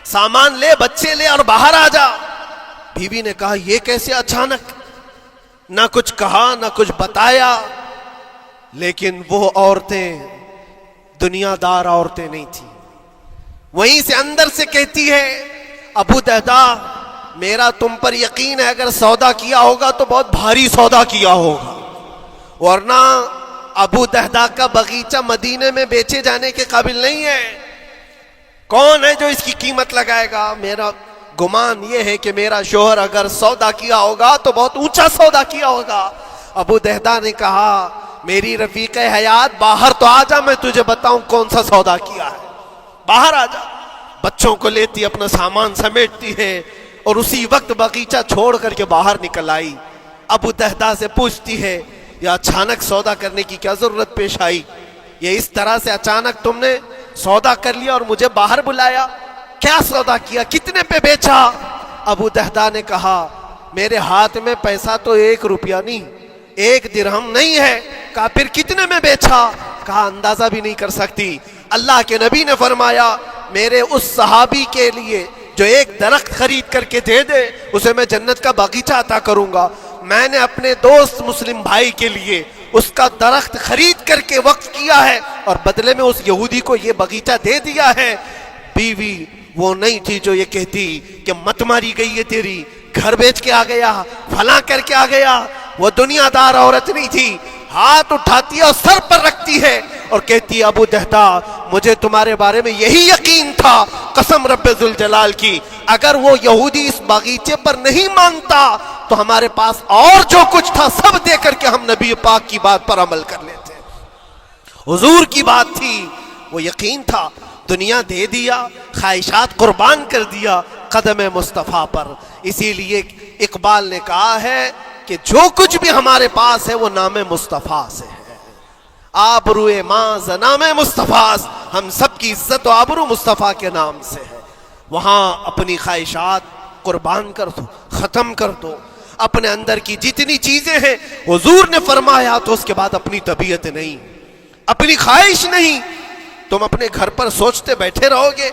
سامان لے, بچے لے اور باہر آ جا. بیوی نے کہا یہ کیسے اچانک؟ نہ کچھ کہا نہ کچھ بتایا. لیکن وہ عورتیں دنیا دار عورتیں نہیں تھیں. وہیں سے اندر سے کہتی ہے ابو دحداح میرا تم پر یقین ہے, اگر سودا کیا ہوگا تو بہت بھاری سودا کیا ہوگا, ورنہ ابو دحداح کا باغیچہ مدینے میں بیچے جانے کے قابل نہیں ہے. کون ہے جو اس کی قیمت لگائے گا؟ میرا گمان یہ ہے کہ میرا شوہر اگر سودا کیا ہوگا تو بہت اونچا سودا کیا ہوگا. ابو دحداح نے کہا میری رفیق حیات باہر تو آ جا, میں تجھے بتاؤں کون سا سودا کیا ہے, باہر آ جا. بچوں کو لیتی, اپنا سامان سمیٹتی ہے, اور اسی وقت باغیچہ چھوڑ کر کے باہر نکل آئی. ابو دہدا سے پوچھتی ہے یا اچانک سودا کرنے کی کیا ضرورت پیش آئی؟ یہ اس طرح سے اچانک تم نے سودا کر لیا اور مجھے باہر بلایا، کیا سودا کیا، کتنے پہ بیچا؟ ابو دہدا نے کہا میرے ہاتھ میں پیسہ تو 1 روپیہ نہیں، 1 درہم نہیں ہے۔ کہا پھر کتنے میں بیچا؟ کہا اندازہ بھی نہیں کر سکتی۔ اللہ کے نبی نے فرمایا میرے اس صحابی کے لیے جو ایک درخت خرید کر کے دے دے اسے میں جنت کا باغیچہ عطا کروں گا۔ میں نے اپنے دوست مسلم بھائی کے لیے اس کا درخت خرید کر کے وقف کیا ہے اور بدلے میں اس یہودی کو یہ باغیچہ دے دیا ہے۔ بیوی وہ نہیں تھی جو یہ کہتی کہ مت ماری گئی ہے تیری، گھر بیچ کے آ گیا، فلاں کر کے آ گیا۔ وہ دنیا دار عورت نہیں تھی، ہاتھ اٹھاتی ہے اور سر پر رکھتی ہے اور کہتی ہے ابو دہدا مجھے تمہارے بارے میں یہی یقین تھا، قسم رب ذوالجلال کی اگر وہ یہودی اس باغیچے پر نہیں مانتا تو ہمارے پاس اور جو کچھ تھا سب دے کر کے ہم نبی پاک کی بات پر عمل کر لیتے۔ حضور کی بات تھی، وہ یقین تھا، دنیا دے دیا، خواہشات قربان کر دیا قدم مصطفیٰ پر۔ اسی لیے اقبال نے کہا ہے کہ جو کچھ بھی ہمارے پاس ہے وہ نام مصطفیٰ سے ہے۔ آبرو ماز نام مصطفیٰ، ہم سب کی عزت و آبرو مصطفیٰ کے نام سے ہے۔ وہاں اپنی خواہشات قربان کر دو، ختم کر دو، اپنے اندر کی جتنی چیزیں ہیں حضور نے فرمایا تو اس کے بعد اپنی طبیعت نہیں، اپنی خواہش نہیں۔ تم اپنے گھر پر سوچتے بیٹھے رہو گے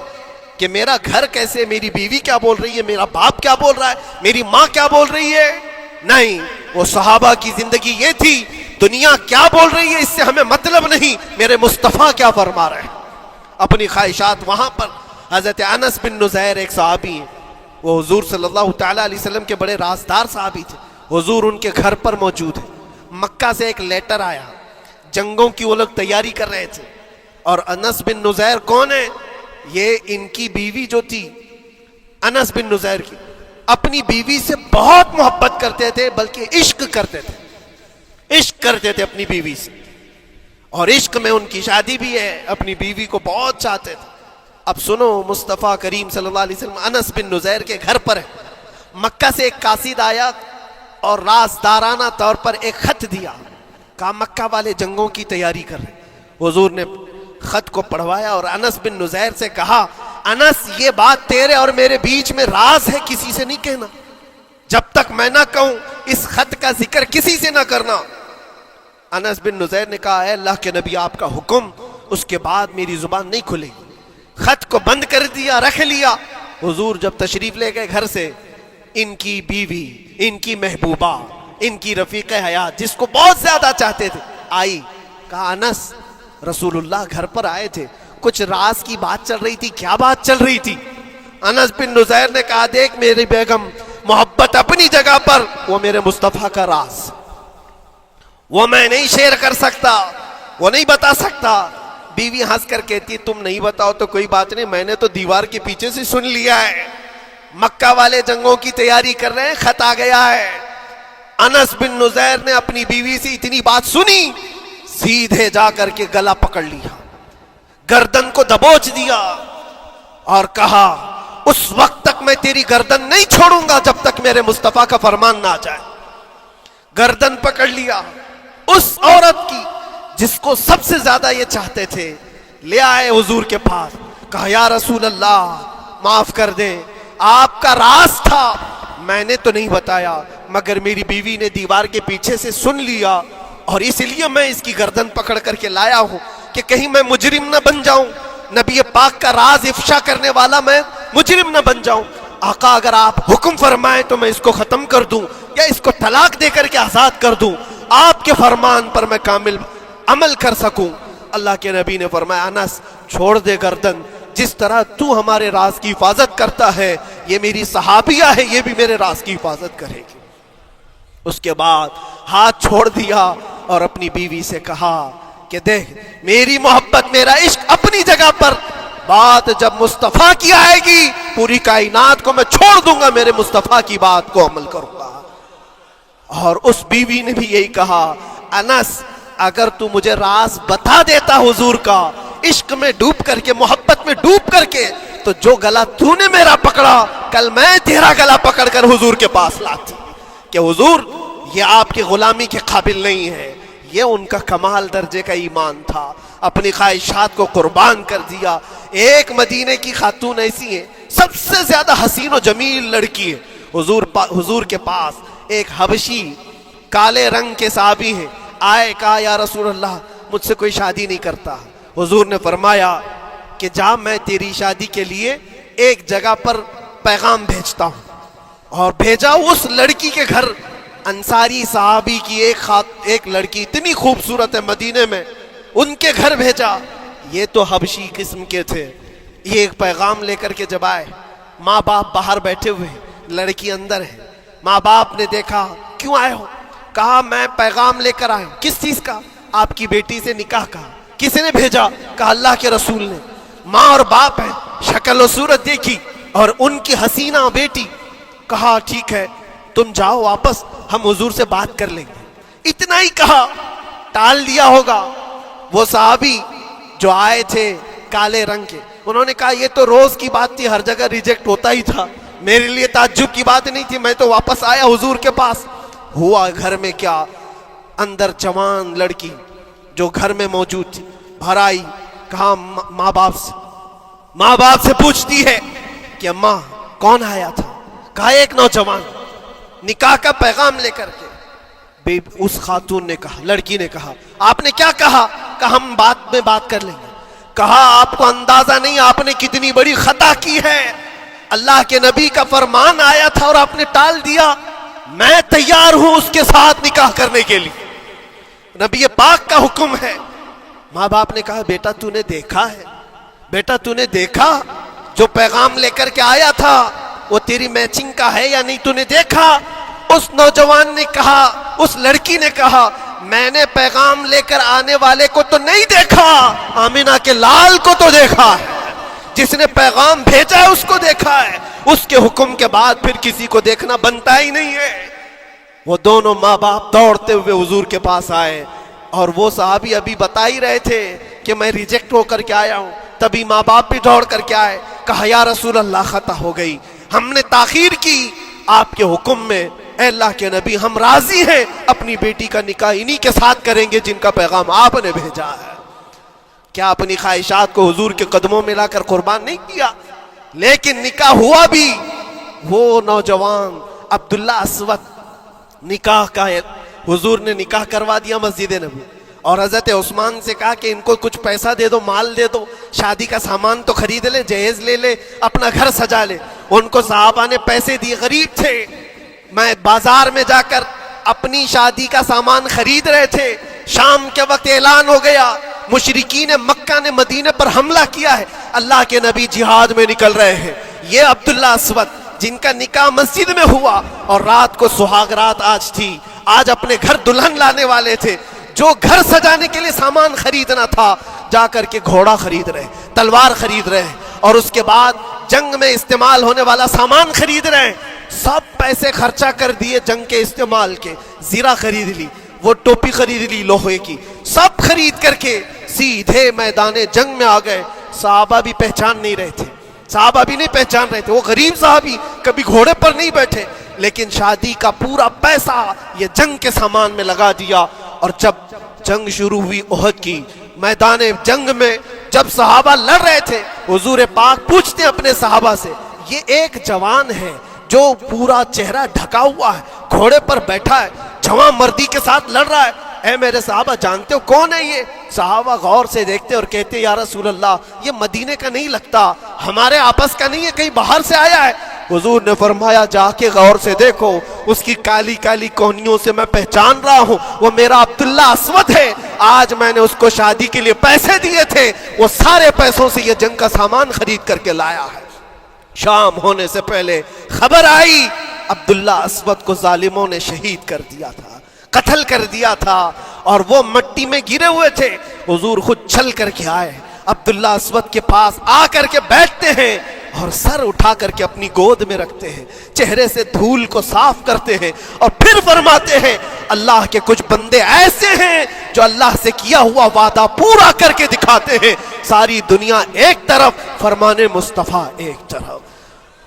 کہ میرا گھر کیسے، میری بیوی کیا بول رہی ہے، میرا باپ کیا بول رہا ہے، میری ماں کیا بول رہی ہے؟ نہیں، وہ صحابہ کی زندگی یہ تھی، دنیا کیا بول رہی ہے اس سے ہمیں مطلب نہیں، میرے مصطفیٰ کیا فرما رہے ہیں۔ اپنی خواہشات وہاں پر۔ حضرت انس بن نزیر ایک صحابی ہیں، وہ حضور صلی اللہ تعالیٰ علیہ وسلم کے بڑے رازدار صحابی تھے، حضور ان کے گھر پر موجود ہیں۔ مکہ سے ایک لیٹر آیا، جنگوں کی وہ لوگ تیاری کر رہے تھے، اور انس بن نزیر کون ہے؟ یہ ان کی بیوی جو تھی انس بن نزیر کی، اپنی بیوی سے بہت محبت کرتے تھے، بلکہ عشق کرتے تھے، عشق کرتے تھے اپنی بیوی سے، اور عشق میں ان کی شادی بھی ہے، اپنی بیوی کو بہت چاہتے تھے۔ اب سنو، مصطفیٰ کریم صلی اللہ علیہ وسلم انس بن نزیر کے گھر پر ہے، مکہ سے ایک قاصد آیا اور رازدارانہ طور پر ایک خط دیا، کہا مکہ والے جنگوں کی تیاری کر رہے۔ حضور نے خط کو پڑھوایا اور انس بن نزیر سے کہا انس یہ بات تیرے اور میرے بیچ میں راز ہے، کسی سے نہیں کہنا، جب تک میں نہ کہوں اس خط کا ذکر کسی سے نہ کرنا۔ انس بن نزیر نے کہا اے اللہ کے نبی آپ کا حکم، اس کے بعد میری زبان نہیں کھلے گی۔ خط کو بند کر دیا، رکھ لیا۔ حضور جب تشریف لے گئے گھر سے، ان کی بیوی، ان کی محبوبہ، ان کی رفیق حیات جس کو بہت زیادہ چاہتے تھے آئی، کہا انس رسول اللہ گھر پر آئے تھے، کچھ راز کی بات چل رہی تھی، کیا بات چل رہی تھی؟ انس بن نزیر نے کہا دیکھ میری بیگم، محبت اپنی جگہ پر، وہ میرے مصطفیٰ کا راز، وہ میں نہیں شیئر کر سکتا، وہ نہیں بتا سکتا۔ بیوی ہنس کر کہتی تم نہیں بتاؤ تو کوئی بات نہیں، میں نے تو دیوار کے پیچھے سے سن لیا ہے، مکہ والے جنگوں کی تیاری کر رہے ہیں، خط آ گیا ہے۔ انس بن نزیر نے اپنی بیوی سے اتنی بات سنی، سیدھے جا کر کے گلا پکڑ لیا، گردن کو دبوچ دیا اور کہا اس وقت تک میں تیری گردن نہیں چھوڑوں گا جب تک میرے مصطفیٰ کا فرمان نہ آ جائے۔ گردن پکڑ لیا اس عورت کی جس کو سب سے زیادہ یہ چاہتے تھے، لے آئے حضور کے پاس، کہا یا رسول اللہ معاف کر دیں، آپ کا راز تھا، میں نے تو نہیں بتایا، مگر میری بیوی نے دیوار کے پیچھے سے سن لیا اور اس لیے میں اس کی گردن پکڑ کر کے لایا ہوں کہ کہیں میں مجرم نہ بن جاؤں، نبی پاک کا راز افشا کرنے والا میں مجرم نہ بن جاؤں۔ آقا اگر آپ حکم فرمائیں تو میں اس کو ختم کر دوں یا اس کو طلاق دے کر کے آزاد کر دوں، آپ کے فرمان پر میں کامل عمل کر سکوں۔ اللہ کے نبی نے فرمایا انس چھوڑ دے گردن، جس طرح تو ہمارے راز کی حفاظت کرتا ہے یہ میری صحابیہ ہے، یہ بھی میرے راز کی حفاظت کرے گی۔ اس کے بعد ہاتھ چھوڑ دیا اور اپنی بیوی سے کہا کہ دیکھ میری محبت، میرا عشق اپنی جگہ پر، بات جب مصطفیٰ کی آئے گی پوری کائنات کو میں چھوڑ دوں گا، میرے مصطفیٰ کی بات کو عمل کروں گا۔ اور اس بیوی نے بھی یہی کہا انس اگر تو مجھے راز بتا دیتا حضور کا، عشق میں ڈوب کر کے، محبت میں ڈوب کر کے، تو جو گلا تو نے میرا پکڑا کل میں تیرا گلا پکڑ کر حضور کے پاس لاتی کہ حضور یہ آپ کی غلامی کے قابل نہیں ہے۔ یہ ان کا کمال درجے کا ایمان تھا، اپنی خواہشات کو قربان کر دیا۔ ایک مدینے کی خاتون ایسی ہے، سب سے زیادہ حسین و جمیل لڑکی ہے، حضور کے پاس ایک حبشی کالے رنگ کے صحابی ہیں، آئے کہا یا رسول اللہ مجھ سے کوئی شادی نہیں کرتا۔ حضور نے فرمایا کہ جا میں تیری شادی کے لیے ایک جگہ پر پیغام بھیجتا ہوں، اور بھیجا اس لڑکی کے گھر۔ انصاری صحابی کی ایک لڑکی اتنی خوبصورت ہے مدینے میں، ان کے گھر بھیجا۔ یہ تو حبشی قسم کے تھے، یہ ایک پیغام لے کر کے جب آئے، ماں باپ باہر بیٹھے ہوئے، لڑکی اندر ہے۔ ماں باپ نے دیکھا کیوں آئے ہو؟ کہا میں پیغام لے کر آیا ہوں۔ کس چیز کا؟ آپ کی بیٹی سے نکاح کا۔ کس نے بھیجا؟ کہا اللہ کے رسول نے۔ ماں اور باپ ہیں، شکل و صورت دیکھی اور ان کی حسینہ بیٹی۔ کہا ٹھیک ہے تم جاؤ واپس، ہم حضور سے بات کر لیں گے۔ اتنا ہی کہا، ٹال دیا ہوگا۔ وہ صحابی جو آئے تھے کالے رنگ کے، انہوں نے کہا یہ تو روز کی بات تھی، ہر جگہ ریجیکٹ ہوتا ہی تھا، میرے لیے تعجب کی بات نہیں تھی، میں تو واپس آیا حضور کے پاس۔ ہوا گھر میں کیا، اندر جوان لڑکی جو گھر میں موجود تھی باہر آئی، کہا ماں باپ سے پوچھتی ہے کہ اماں کون آیا تھا؟ کہا ایک نوجوان نکاح کا پیغام لے کر کے۔ اس خاتون نے کہا، لڑکی نے کہا آپ نے کیا کہا؟ کہا ہم بعد میں بات کر لیں گے۔ کہا آپ کو اندازہ نہیں آپ نے کتنی بڑی خطا کی ہے، اللہ کے نبی کا فرمان آیا تھا اور آپ نے ٹال دیا، میں تیار ہوں اس کے ساتھ نکاح کرنے کے لیے، نبی پاک کا حکم ہے۔ ماں باپ نے کہا بیٹا تو نے دیکھا ہے، بیٹا تو نے دیکھا جو پیغام لے کر کے آیا تھا وہ تیری میچنگ کا ہے یا نہیں، تو نے دیکھا؟ اس نوجوان نے کہا، اس لڑکی نے کہا میں نے پیغام لے کر آنے والے کو تو نہیں دیکھا، آمینہ کے لال کو تو دیکھا ہے، جس نے پیغام بھیجا ہے اس کو دیکھا ہے، اس کے حکم کے بعد پھر کسی کو دیکھنا بنتا ہی نہیں ہے۔ وہ دونوں ماں باپ دوڑتے ہوئے حضور کے پاس آئے، اور وہ صحابی ابھی بتا ہی رہے تھے کہ میں ریجیکٹ ہو کر کے آیا ہوں، تبھی ماں باپ بھی دوڑ کر کے آئے، کہا یا رسول اللہ خطا ہو گئی، ہم نے تاخیر کی آپ کے حکم میں، اے اللہ کے نبی ہم راضی ہیں، اپنی بیٹی کا نکاح انہی کے ساتھ کریں گے جن کا پیغام آپ نے بھیجا ہے۔ کیا اپنی خواہشات کو حضور کے قدموں میں لا کر قربان نہیں کیا؟ لیکن نکاح ہوا بھی، وہ نوجوان عبداللہ اسود نکاح کا ہے، حضور نے نکاح کروا دیا مسجد نبوی، اور حضرت عثمان سے کہا کہ ان کو کچھ پیسہ دے دو، مال دے دو، شادی کا سامان تو خرید لے، جہیز لے لے، اپنا گھر سجا لے۔ ان کو صحابہ نے پیسے دیے، غریب تھے، میں بازار میں جا کر اپنی شادی کا سامان خرید رہے تھے، شام کے وقت اعلان ہو گیا مشرکین مکہ نے مدینے پر حملہ کیا ہے، اللہ کے نبی جہاد میں نکل رہے ہیں۔ یہ عبداللہ اسود جن کا نکاح مسجد میں ہوا اور رات کو سہاگ رات آج تھی، آج اپنے گھر دلہن لانے والے تھے، جو گھر سجانے کے لیے سامان خریدنا تھا جا کر کے گھوڑا خرید رہے، تلوار خرید رہے، اور اس کے بعد جنگ میں استعمال ہونے والا سامان خرید رہے، سب پیسے خرچہ کر دیے جنگ کے استعمال کے، زیرہ خرید لی، وہ ٹوپی خرید لی لوہے کی، سب خرید کر کے سیدھے میدان جنگ میں آ گئے۔ صحابہ بھی پہچان نہیں رہے تھے، صحابہ بھی نہیں پہچان رہے تھے، وہ غریب صحابی کبھی گھوڑے پر نہیں بیٹھے، لیکن شادی کا پورا پیسہ یہ جنگ کے سامان میں لگا دیا۔ اور جب جنگ شروع ہوئی احد کی، میدان جنگ میں جب صحابہ لڑ رہے تھے، حضور پاک پوچھتے ہیں اپنے صحابہ سے، یہ ایک جوان ہے جو پورا چہرہ ڈھکا ہوا ہے، گھوڑے پر بیٹھا ہے، جوان مردی کے ساتھ لڑ رہا ہے، اے میرے صحابہ جانتے ہو کون ہے یہ؟ صحابہ غور سے دیکھتے اور کہتے یا رسول اللہ یہ مدینے کا نہیں لگتا، ہمارے آپس کا نہیں ہے، کہیں باہر سے آیا ہے۔ حضور نے فرمایا جا کے غور سے دیکھو، اس کی کالی کالی کونیوں سے میں پہچان رہا ہوں، وہ میرا عبداللہ اسود ہے، آج میں نے اس کو شادی کے لیے پیسے دیے تھے، وہ سارے پیسوں سے یہ جنگ کا سامان خرید کر کے لایا ہے۔ شام ہونے سے پہلے خبر آئی عبداللہ اسود کو ظالموں نے شہید کر دیا تھا، قتل کر دیا تھا، اور وہ مٹی میں گرے ہوئے تھے۔ حضور خود چل کر کے آئے، عبداللہ اسود کے پاس آ کر کے بیٹھتے ہیں اور سر اٹھا کر کے اپنی گود میں رکھتے ہیں، چہرے سے دھول کو صاف کرتے ہیں، اور پھر فرماتے ہیں اللہ کے کچھ بندے ایسے ہیں جو اللہ سے کیا ہوا وعدہ پورا کر کے دکھاتے ہیں، ساری دنیا ایک طرف، فرمان مصطفیٰ ایک طرف۔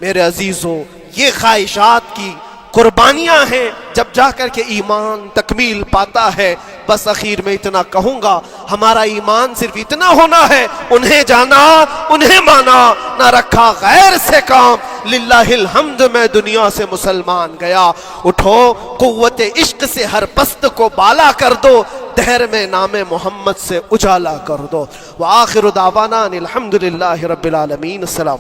میرے عزیزوں، یہ خواہشات کی قربانیاں ہیں جب جا کر کے ایمان تکمیل پاتا ہے۔ بس اخیر میں اتنا کہوں گا، ہمارا ایمان صرف اتنا ہونا ہے، انہیں جانا انہیں مانا، نہ رکھا غیر سے کام، للہ الحمد میں دنیا سے مسلمان گیا۔ اٹھو قوت عشق سے ہر پست کو بالا کر دو، دہر میں نام محمد سے اجالا کر دو۔ وآخر دعوانا الحمدللہ رب العالمین۔ السلام۔